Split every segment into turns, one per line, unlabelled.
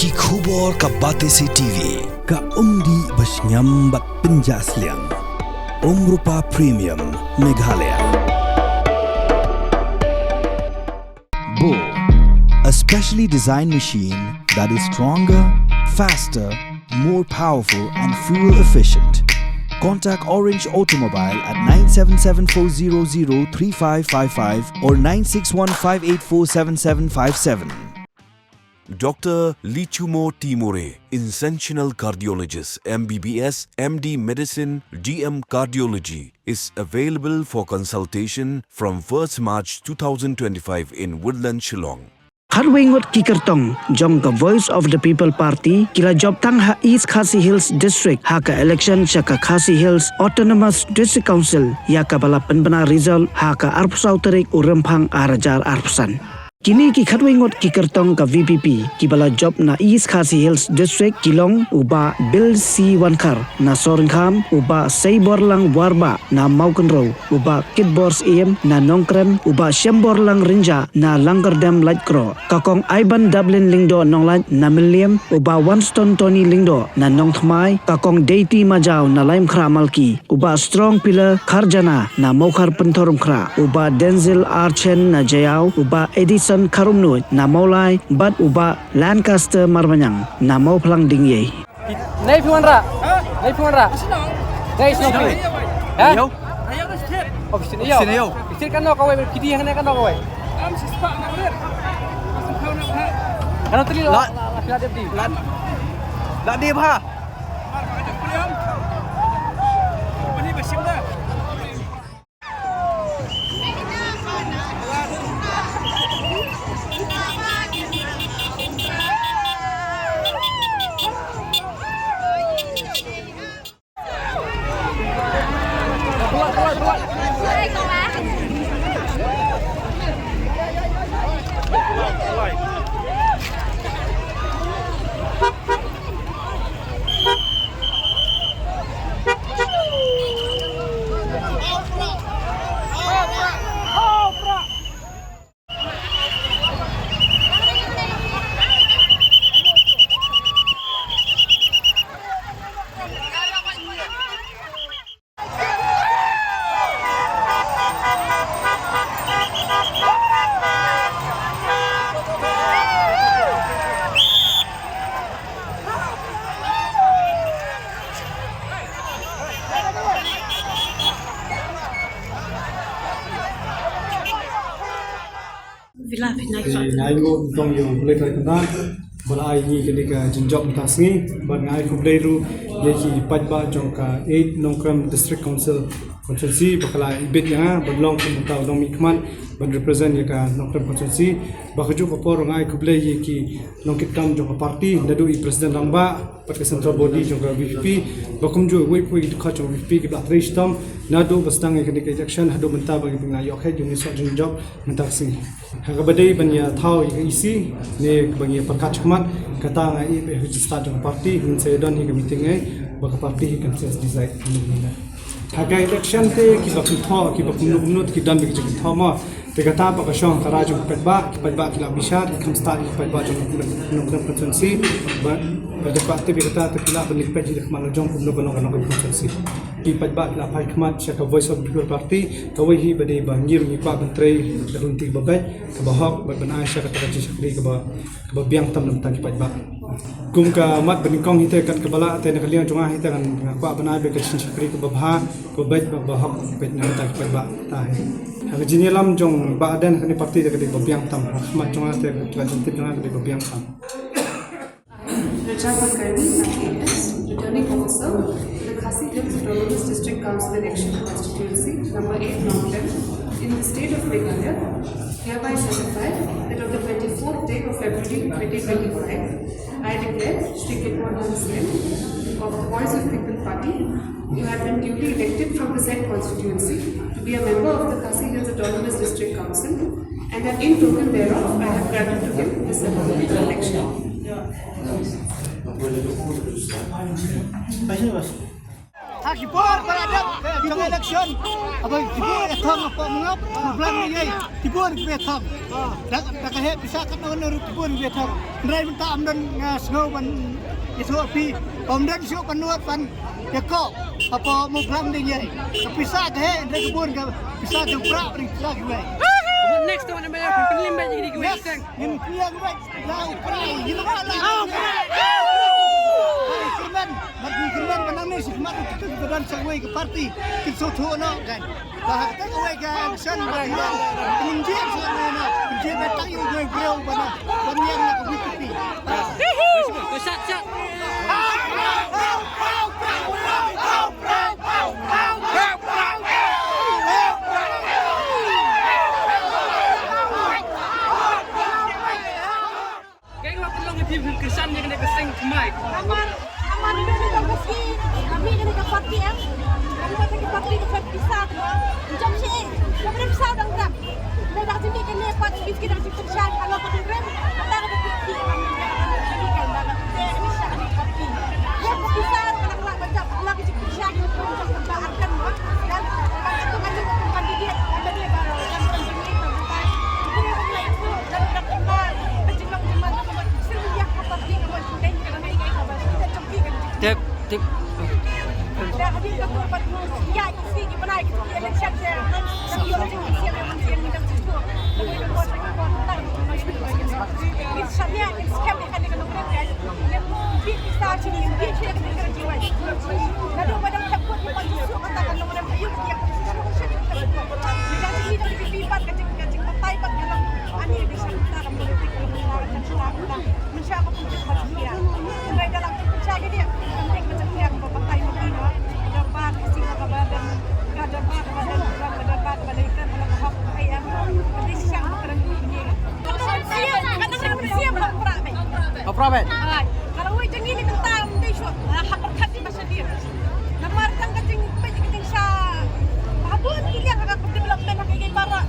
Ki khubor ka Batesi TV.
Ka umdi basnyam bat penjaslian. Rupa Premium Meghalaya. Bo, a specially designed machine that is stronger, faster, more powerful and fuel efficient. Contact Orange Automobile at 977-400-3555 or 961-584-7757.
Dr. Lichumo Timore, Interventional Cardiologist, MBBS, MD Medicine, DM Cardiology, is available for consultation from 1st March 2025 in Woodland, Shillong.
Harwingot Kikertong, jong ka Voice of the People Party, kila job tang ha East Khasi Hills District, ha ka election sa ka Khasi Hills Autonomous District Council, ya ka balapan bana result, ha ka Arpusaw Tarik Urempang Arajar Arpusan. Kini ki khatwingot ki kertong ka VPP ki bala job na East Khasi Hills District Kilong uba Bill C. Wankar na Soringham uba Seiborlang Warba na Maukenro uba Kidbors EM na Nongkrem uba Shemborlang Rinja na Langardam Lightcrow kakong Ivan Dublin Lingdo Nonglat na Milliam uba Winston Tony Lingdo na Nongthmai kakong Deity Majau na Laimkra Malki uba Strong Pillar Kharjana na Mokhar Pentorumkra uba Denzel Archen na Jayau uba Edison Karumnut na Maulai bat uba Lancaster Marbanyang na Mauplang Dingye.
Nay Piwanra. Nay Piwanra. Nay Snowy. Ha? Ayaw na stir. Oh, sinayaw. Sinayaw. Stir kan no kawai kidi yang kan no kawai. Am sispa na ber. Ano tali lo? La dep di. La dep ha. Mar ka jep kuliam. Bani basim na.
Ngai ngo tong yo boleh terkenal balai ni ketika jenjok tasngi ban ngai ku boleh ru ye ki padba jong ka 8 Nongkrem District Council konstitusi bakala ibit yang belong ku taw dong mikman ban represent ye ka Nongkrem konstitusi bakaju ko por ngai ku boleh ye ki nongkit kam jong ka parti dadu i president lamba pat central body jong ka VP bakum jo wei pu itu ka jong VP ki blat ristam nadu bastang ye ketika election hadu menta bagi pengayo khe jong ni so jenjok mentasngi Hagabadai banya thau isi ne banya perkat chmat kata ngai be register jong parti hin se don hi meeting ai baka parti kan ses decide ni haga election te ki bakun tho ki bakun nut ki dan be ki tho ma te kata baka shong karaju petba ki la bishat ki kamsta ki petba jong nokram konstitusi ba pada parti be kata te kila benik pe ji khmal jong kum no konstitusi ki petba la pai khmat cha ka Voice of the People Party ka wei hi bade ba ngir ni pa bentrei darun ti babai ka bahok ba bana sha ka ta ji sakri ka ba biang tam nam ta ki petba kum ka mat benikong hite kat ka bala te na kaliang jonga hite kan ka bana be ka chin sakri ka babha ko bai ba bahok pet na ta ki petba ta hai ha jini lam jong ba dan ka ni parti ka di biang tam khmat jonga te ka jintit jonga ka di biang tam
Rajat Karni, Returning Officer, the Khasi Hills Autonomous District Council Election Constituency, number 8 Nongkrem, in the state of Meghalaya, hereby certify that on the 24th day of February 2025, I declare Shri Kitwanan Sen of the Voice of the People Party, you have been duly elected from the said constituency to be a member of the Khasi Hills Autonomous District Council, and that in token thereof, I have granted to him this certificate of election.
Hakipor beradab jong election. Abang tibur etong apa mengap bulan ni ye. Tibur betong. Dak he bisa kat ono tibur betong. Ndai minta amdan snow ban itu api. Amdan sio panuat pan yako apa mu bulan ni ye. Bisa he ndai kebun ka bisa jemprak ring lagi we.
Next one namanya penlim baik jadi gue seng.
Yin piang we. Lau prai yin wala. Kirman, bagi kirman menangis hikmat itu kebetulan sangway ke parti kinsoto no kan. Bahkan sangway ke action bahkan penjian sangway no penjian datang yang gue bro bana banyak nak kebutuhan.
Sat. Kayak lo perlu ngepip kesan yang kena keseng kemai.
Aman ini kan meski kami kan ke parti ya. Kami kan ke parti ke pisah tu. Jam sih. Kami pisah dah tak. Dah sini kan ni part bis kita mesti tersiar kalau pakai rem. Ada ke parti kami kan dah. Ini sah ni parti. Ya pisah kalau baca lagi tersiar ni pun tak akan dan itu kan kandidat ada dia baru yang penting itu bukan. Itu dan dah kenal. Penjualan jemaah Sylvia parti kamu sudah kami Tip. Dah hadir ketua parti ya isi gimana itu election saya dan biologi siapa yang mesti minta situ. Tapi ketua tak misalnya skam yang ada dengan mereka yang bisa sini dia sudah bergerak jiwa. Lalu pada takut di pagi suku katakan nomor ayu yang tidak sini dari pipat kecil partai partai dalam ani di sana politik dan selama mensyarakat untuk manusia. Mulai dalam percaya dia penting macam yang berpartai begini dapat kasih kabar dan ada badan ikan kalau ayam jadi siang makan begini. Kadang-kadang siang belum pernah.
Apa?
Kalau wajah ini tentang besok hak berkati masa dia. Namar kan kacing sah. Babun kili yang agak development hak ingin barat.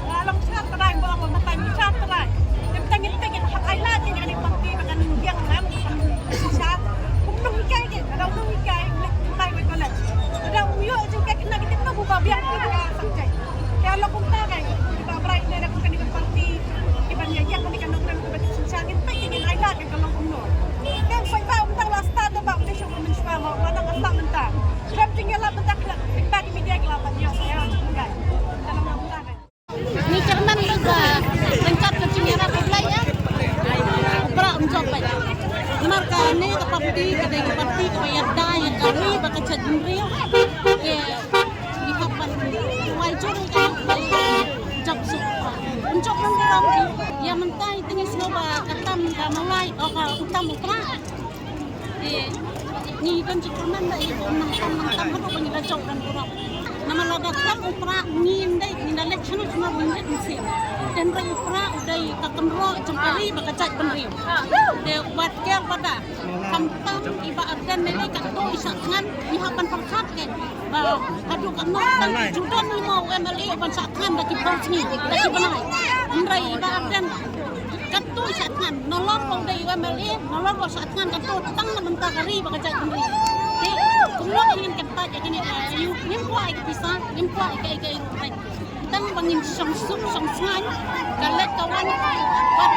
Alam sangat terai bawa matai bisa terai. Tengin hak ailat ini kan parti makan yang nam sah. Umnung ikai ke, ada umnung ikai matai wekolat. Ada uyo juga kena kita nak buka biar kita sampai. Kalau kita kan kita berai dari kan parti ibannya yang kan nomor sah kita ingin ailat kalau umnung. Dan saya umtang last tahun bang dia cuma mencuba mana asal mentah. Saya tinggal lah mentah bagi media kelapan ya saya enggak. Dalam umtang.
Ni cerman juga lengkap kecingnya belaya. Pra mencoba. Marka ni ke parti ke bayar yang kami bakal jadi real. Ke dihapan wajar kan job supra. Untuk mendorong yang mentai tinggal snoba katam mulai katam ukra. Ni kan cerman dah ibu mantam apa pengira job dan kurang. Nama laga katam ukra ni election cuma menjadi mesin. Dan rai ukra udah kakenro cempari bakal jadi penriu. Dia buat ker pada kampam iba ardan nilai kato isakngan dihapan perkat ke. Hadu kano dan juga ni mau MLA ban sakngan bagi bosni bagi benai. Rai iba ardan kato isakngan nolong pong dari MLA nolong pong sakngan kato tang mentah kari bakal jadi penriu. Kumpulan ingin ketat ya kini nimpuai bisa nimpuai kai rupai. Dan bangin song sengai kalet kawan buat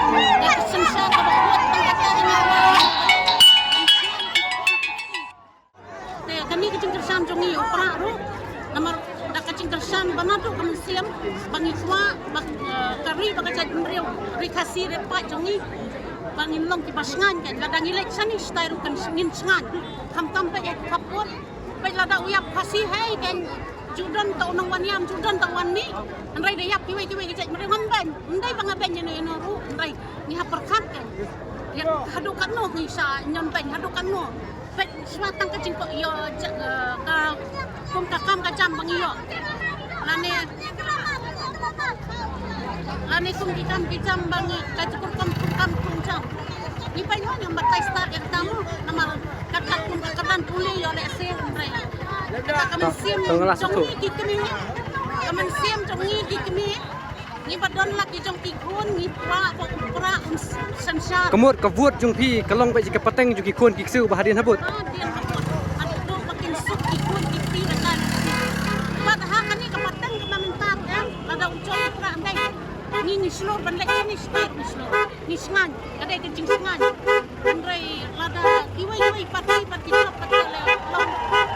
sensa buat tangkatan kami kecing kersan jongi opera ru nomor dak kecing kersan banatu kemusiam bangi kwa kari bakal meriu rikasi repat jongi bangin long ki pasangan kan ladang election ni style kan singin sengan kam pe kapot pe lada uyap kasih hai kan Judan tau nang waniam Judan tau wani andai dayap kiwe kecek mereka ngamban andai bangaban nya no ru andai ni haperkat kan ya hadukan no ni sa nyampen hadukan no pet swatang kecing ko yo ka kum kakam kacam bangiyo lane kum kicam bangi kacukur kam cam ni pa yo yang batai start yang tamu nama kakak kum kakadan puli yo le sel mereka Kaman siam jongi kikmi ni badon lagi jong kikun ni pra sensa
Kemut kevut jung pi kelong pe jika peteng juki kun kiksu bahadian habut.
Dia habut. Aduh makin masuk ikut ikti akan padahal kan ni kapatan kementar kan ada ucap pra ambai ni slur ban lek ni start ni slur ni sengan ada kencing sengan andai lada iwai parti top kata le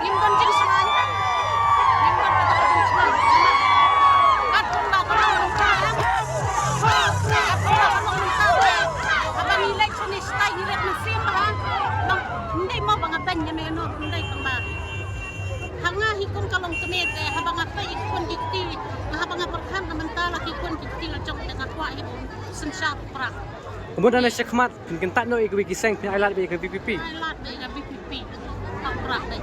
lim ban jing sengan lim ban kata kencing sengan kat pun dah kalau kan abang election ni style ni lek mesin bah ndai mau bangaban nya meno ndai tamba hanga hikung kalong kemet habang apa ikon dikti habang perkan mentala laki kon dikti la jong dengan kwa hibung sensat pra
Kemudian ada Syekh Mat, mungkin tak nak ikut kisah punya ailat ke PPP.
ailat dengan BPP tak pra dai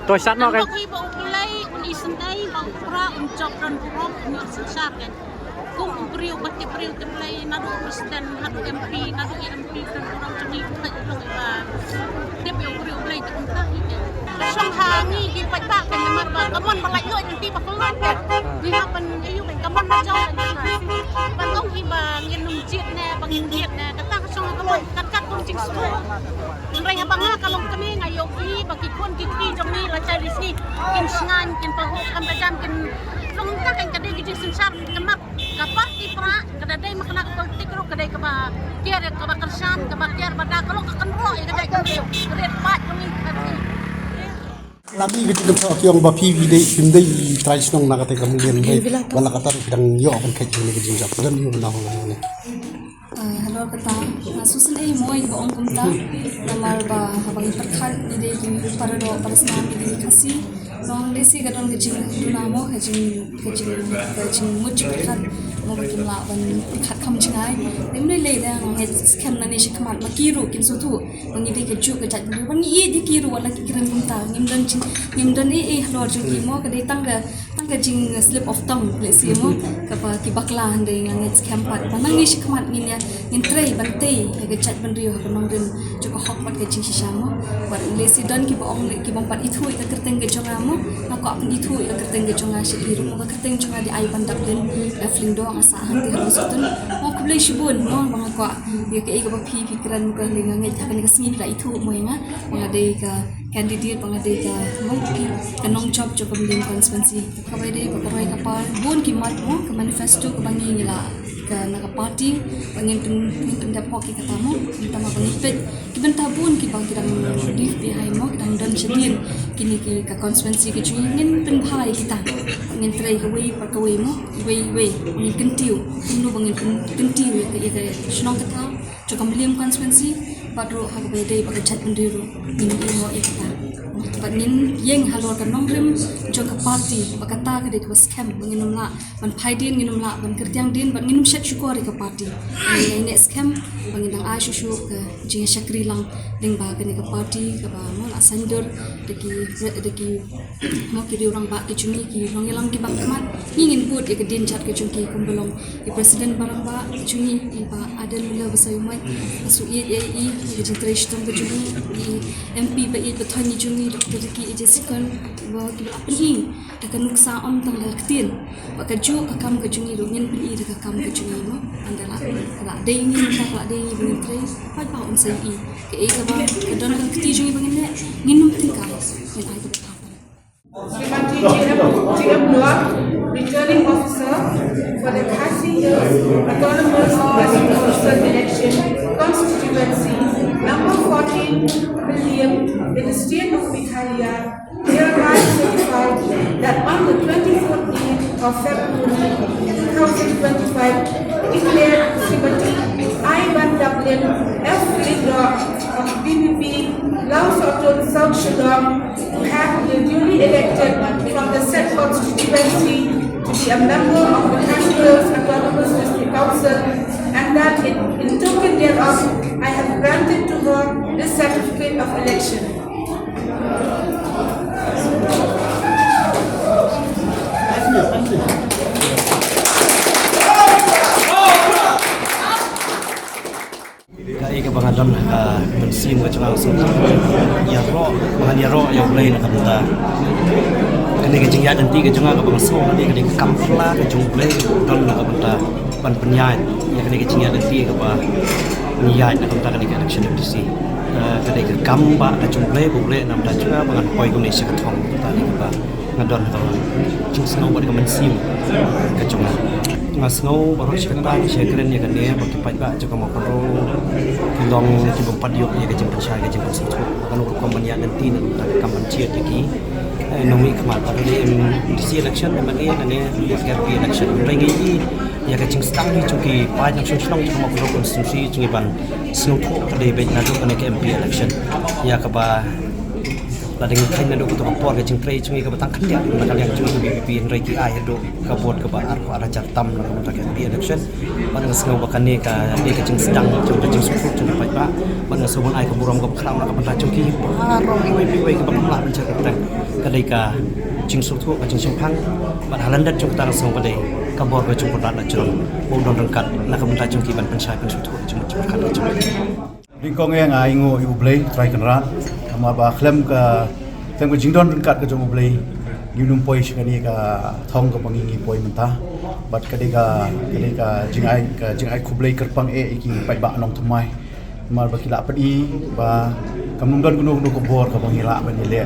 Toh sat nak kan.
bagi bau ulai un isendai bau pra un job dan buruk un sensat kan kung beriu batik beriu templai nadu presiden nadu MP nadu MP dan orang jadi tak long ba dia beriu ulai tu entah ini song hangi di patak kan mat ba kamon malai lo nanti bakulon kan di hapan ayu kan kamon ma jaw ban ong hi ba ngin num jiet ne bangin jiet ne kata song kamon kat kong jing su rai habang ha kalong kami ngayo ki bagi kon kiki jong ni la cari sini kin sengan kin pahu kan bajam kin long ta kan kadai gijing sensar kemak parti pra kadai makna politik ro kadai ka ba kiar ka ba kersan ka ba kiar bada kalau akan ro ya kadai ka kret pat kami
Labi gitu kan yang bapi video film dai tradisional nak kata kamu lian dai wala kata kadang yo akan kaji ni gejing jap dan yo na ni
Halo kata susun moi ba ong kumta namar ba habang perkhan ni dei ki para do para sama ni kasih long lesi gadon gejing dunamo gejing much perkhan mo ba kimla ban khat kham chingai nimle le da ngong he scam na ni shikmat makiru kin sutu bangi dei ke ju ke chat ni bangi e di kiru wala ki kiran kumta ngimdan e hlo ju ki mo ka dei tangga jing slip of tongue le si mo ka ba ki bakla handai ngang scam pat banang ni shikmat ni ya in tray bante ke chat ban rio ka nong rin ju ko hok pat ke jing shisamo ba le si don ki ba ong le ki bang pat ithu ka kerteng ke jonga mo na ko apun ithu ka kerteng ke jonga shi iru mo ka kerteng jonga di ai bandap den fling do asa hanti harus utun mo ko ble shibun mo bang ko ya ke ga ba pikiran mo ka lenga ngai ta ka ni singi la ithu mo nga mga de ka candidate pangadai ka mungkin kanong job jo kemudian konstituensi kabai dei pakai kapal bun kimat mo ke manifesto ke bangi ngila ke nak parti bangin pun dapok ki katamu utama pengipet kibenta bun ki bang kidang leave behind mo kidang don sedin kini ki ka konstituensi ke ngin pen phai kita ngin trai ke wei pa ke wei mo wei ngin kentiu nu bangin kentiu ke snong kata jo kemudian konstituensi padro hak bedai pakai chat mendiru ini mo ikta panin yeng halor kan nongrim jo ka parti bakata ka de was scam nginum la ban phaidin nginum la ban kertiang din ban nginum shat syukori ka parti ini scam bangindang a shushu ka jing shakri lang ding ba ka parti ka ba mo la sandur deki mo ki orang ba ki chumi ki rong yalang ki bakmat ngin put ya ka din chat ka chungki kumbelong i president barang ba chumi i ba adel mula basayumai asu i gejing treshtum ke chumi i MP ba i bathani chumi Dr. Ki Jessica wa ki apni ka nuksa om tang laktin ba ka ju ka kam ka chumi ro ngin pi ka kam ka chumi mo andala la dei ni ta la dei ni bing tre pa pa on sai i ke e ka ba ka don ka ti chumi bangin ne nginum tin ka ni ai ka
Srimati GM Block, Returning Officer for the Khasi Hills Autonomous District Council Election Constituency number 14 William in the state of Meghalaya, hereby certify that on the 24th day of February 2025, declared Srimati Ivan Dublin F. Lindor of BBP Laos Auton South Sudan to have been duly elected from the said constituency to be a member of the Khasi Hills Autonomous District Council, and that in token thereof I have granted to her this certificate of election.
Kai ke bangadon bensin ke cakap senang ya ro yang boleh nak benda kini ke jingya dan tiga jengah ke bangso nanti kini ke kampla ke jung boleh don nak benda ban penyai ya kini ke jingya dan tiga ke niat nak kita kena election MDC kena ke gamba ke jumlah boleh nam dah juga bangan koi kau Malaysia ke thong kita ni kita ngadon kalau cing snow buat ke mensim ke jumlah ngasno baru cerita saya keren ya kan dia bagi pajak juga mau perlu kilong tiba padiok ya ke jumlah saya ke jumlah situ kan ukur komanya nanti nak kampan cia lagi nomi kemat pada MDC election namanya nanti KRP election lagi ya ke cing stang ni cuki pajak sung juga mau perlu konstitusi cing ban snow tu tadi baik nak juga ke MP election ya ke bah lading kain nak untuk kapor ke cing tray cing ke batang kendia nak yang cing BPP yang reki air do kabut ke bahar ko arah jartam nak untuk MP election pada snow bakan ni ke dia ke cing sedang cing suku cing pajak pada sebelum ai ke buram ke kram nak mentah cuki baru iwi ke bangla mencari tang kadai ka cing suku ke cing simpang pada halandat cing kita langsung pada kabor ke cing podat nak cerong bodon rengkat nak mentah cuki ban pensai pen suku cing kan cing
Lingkong yang aingo ibu blay try kenrat sama ba klem ka jingdon rengkat ke jong blay yunum poi shani ka thong ka pangingi poi mentah bat kadega jingai kublay kerpang iki pai ba nong thumai mar ba kila padi ba kamung don gunung ko bor ka bangila ban ile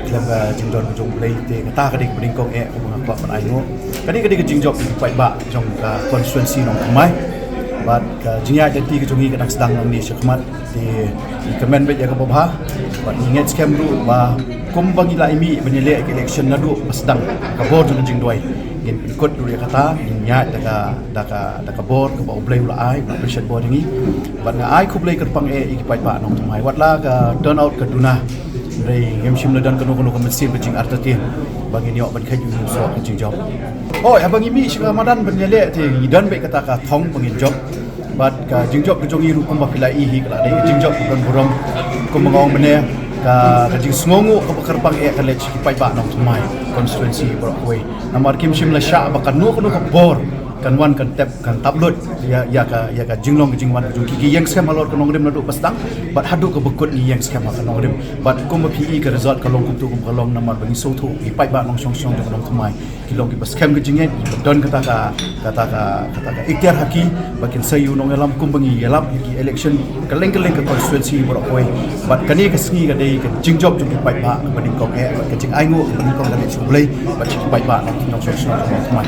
klem ka jingdon ke jong blay te kata kadeg lingkong ko ngapa pan aingo kadega jingjok pai ba jong ka constituency nong thumai bat jinya jadi kejongi kenak sedang ni syakmat di kemen bet jaga babha bat ingat scam ru ba kum bangila imi benile election nadu sedang ka board jing doi ngin ikut dulu kata jinya daga board ka ba oblay ula ai ba president board ni bat nga ai kublay kerpang ikipai ba nong tumai watla ka turn out ka duna rei ngemshim le dan kono ka mesin bejing artatin bagi ni ok ban khaju so ka jing job oh abang imi shika madan benile ti dan bet kata ka thong bangin job bat ka jingjok ke jongi ru kum bapilai hi kala dai jingjok bukan burung kum mengawang bene ka jing sngongu ka kerpang college ki pai ba nong tumai constituency brokwe namar kim shim la sha ba kan no ka bor kan wan kan tap kan tablut ya ka jinglong ke jingwan ke ki yang skam alor ka nongrim nadu pastang bat hadu ka bekut ni yang skam ka nongrim bat kum pi ka result ka long kum tu kum ka long namar bani so thu ki pai ba nong song song nong tumai ki long ki skam ke jingen don kata ka ikhtiar haki bakin sayu nong elam kum bangi elam ki election kaleng ka constituency brokwe bat kani ka sngi ka dei ka jingjob jung ki pai ba bani kong ka jing aingo bani kong ka le sublai bat ki pai ba nong song song nong tumai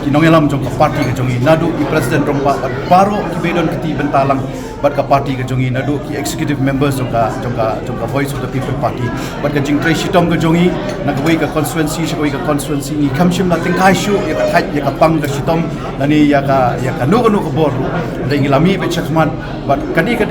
ki nong elam jong parti ke jongi nadu ki president romba baru ki bedon keti bentalang bat ka parti ke jongi nadu ki executive members jongka voice of the people party bat ka jing tre shitom ke jongi nak wei ka constituency ni kamshim la tingkai shu ya ka thai ya ka pang ka shitom nani ya ka no ka bor ring lami be chakman bat kadi ka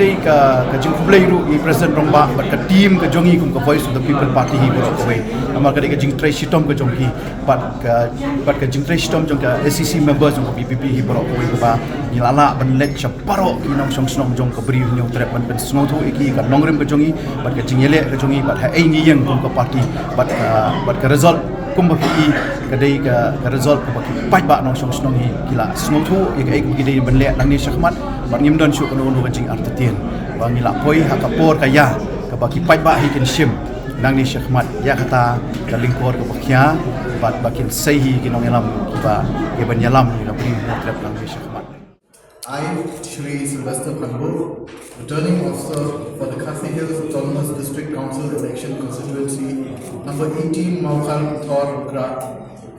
jing kublai ru i president romba bat ka team ke jongi kum ka voice of the people party hi bor ko wei amar kadi ka jing tre shitom ke jongi bat ka jing tre shitom jongka SCC members jong BPP hi borok ko ba nilala ban lek chaparo inong song song jong ko bri nyong trap ban snow thu iki ka nongrim ke jongi bat ka jingele ke jongi bat ha ai ni yang ko party bat ka result kum ba ki ka dei ka result ko ba ki pai ba nong song song hi kila snow thu ik ai ki dei ban lek nang ni syakmat bat ngim don syu ko no ka jing artatin ba ngila poi ha ka por ka ya ka ba ki pai ba hi kin shim nang ni syakmat ya kata ka lingkor ka bakya bat bakin sehi kinong elam ba iban yalam ni ka bring trap nang ni syakmat
I, Shri Sylvester Panbu, returning officer for the Khasi Hills Autonomous District Council Election Constituency number 18 Maukal Thor Grat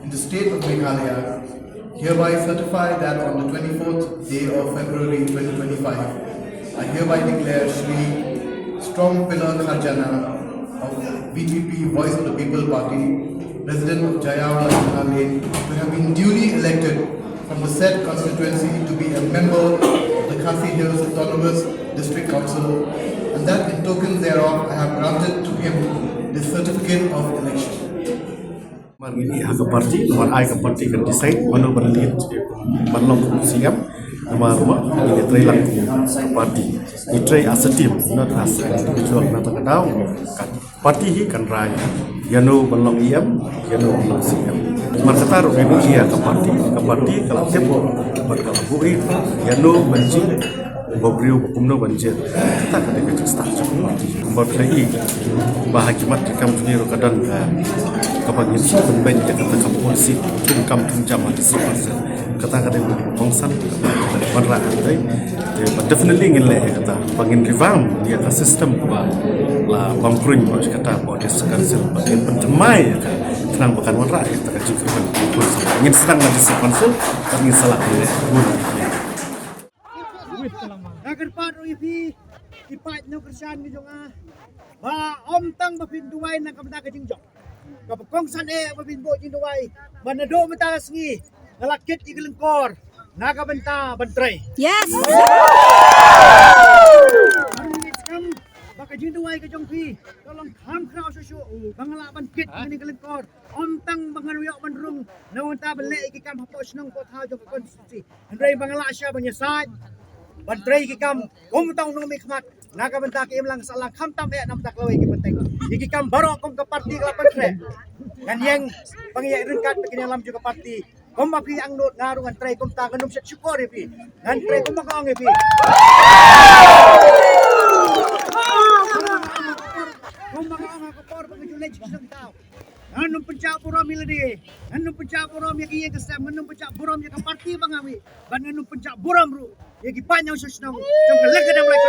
in the state of Meghalaya, hereby certify that on the 24th day of February 2025, I hereby declare Shri Strong Pillar Kharjana of VPP Voice of the People Party, resident of Jayawarla Lane, to have been duly elected from the said constituency to be a member of the Khasi Hills Autonomous District Council, and that in token thereof I have granted to him the certificate of election.
Ini hak parti, nomor I ke parti kan decide mana berlihat berlong siap, nomor ini try lang ke parti, ini try as a team, not as individual. Nanti kadang parti hi kan raya, yano berlong iam, yano berlong siap. Masa taruh ini dia ke parti kalau tempo berkala bui, yano banjir, bobriu kumno banjir, kita kan dekat start parti. Berkali bahagimat kita punya rokadan kapag yun sa banbay niya kata polisi tum kam tum jama di sipasa
kata kongsan warna itu definitely ingin le kata bangin revamp dia ke sistem la bangkring bos kata bodi sekarang bangin pentemai tenang bukan warna kita juga ingin senang lagi konsul ingin salah
agar paru ipi ipat no kerjaan ni jonga ba om tang ba pinduai na kamta ka jingjok ka kongsan ba pinbo jinduai manado mata sngi ngalakit igelengkor naga benta bentrai
Yes.
kam baka jinduai ka jongpi tolong kham krau susu bangala bankit ni gelengkor om tang bangaruyok mandrung nawanta bele ikam hapos nang ko thao jong konstitusi andrai bangala asya banyasat Bantray kikam kumtang nung mikmat nakabenta ki imlang salang kamtam nam taklaway ki penting ikikam baro kong ke parti kelapan tre kan yang pangiyak ringkat pekin alam juga parti kom mapi ang not ngarungan tray kom ta kanum set syukur pi ngan tray kom makaong pi kom makaong ko por pagjulet sang tao anum pencak buram miladi anum pencak buram yang iya kesam anum pencak buram yang ke parti bangami ban anum pencak buram ru Yagi panjang susnong, jong lega dan mulai